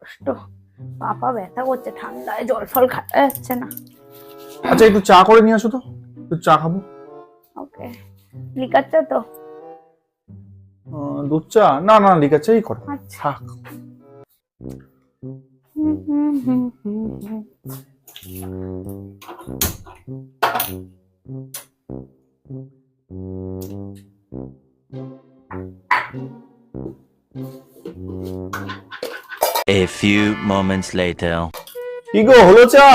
কষ্ট, পা ব্যথা করছে, ঠান্ডায় জল ফল খাওয়া যাচ্ছে না। আচ্ছা একটু চা করে নিয়ে আসো তো, একটু চা খাবো। ওকে, লিকার চা তো? দুধ চা? না না, লিকার চাই করো। আচ্ছা। A few moments later. কি গো, হলো চা?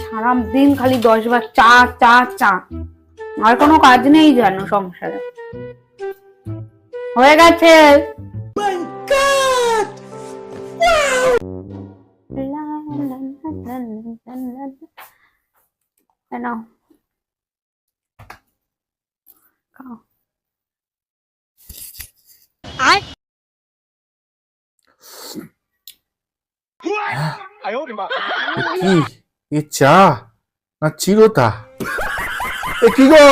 সারা দিন খালি 10 বার চা চা চা, আর কোনো কাজ নেই জানো সংসারে। হয়ে গেছে। নাও খাও। কি এ চা না চিরতা? এ কি গো,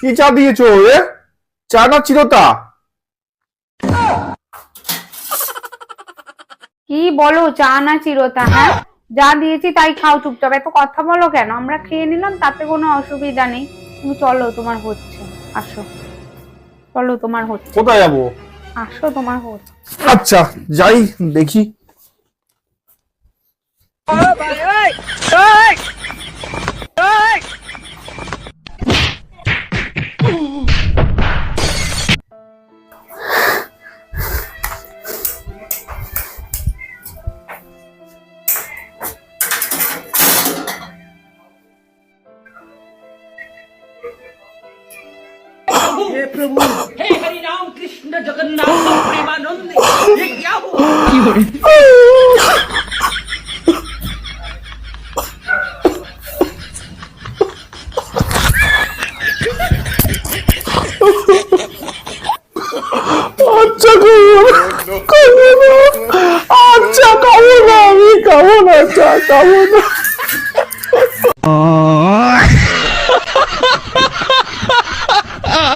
কি চা দিয়েছো? এ চা না চিরতা? কি বলো, চা না চিরতা? হ্যাঁ, যা দিয়েছি তাই খাও চুপচাপ। এত কথা বলো কেন? আমরা খেয়ে নিলাম, তাতে কোনো অসুবিধা নেই। তুমি চলো, তোমার হচ্ছে। আসো, চলো, তোমার হচ্ছে। কোথায় যাবো? আসো, তোমার হচ্ছে। আচ্ছা যাই দেখি। हे प्रभु, हे हरि राम कृष्ण जगन्नाथ प्रेमानंद, ये क्या हुआ? আচ্ছা খাবো না, আচ্ছা খাবো না, আমি খাবো না, চা খাবো না।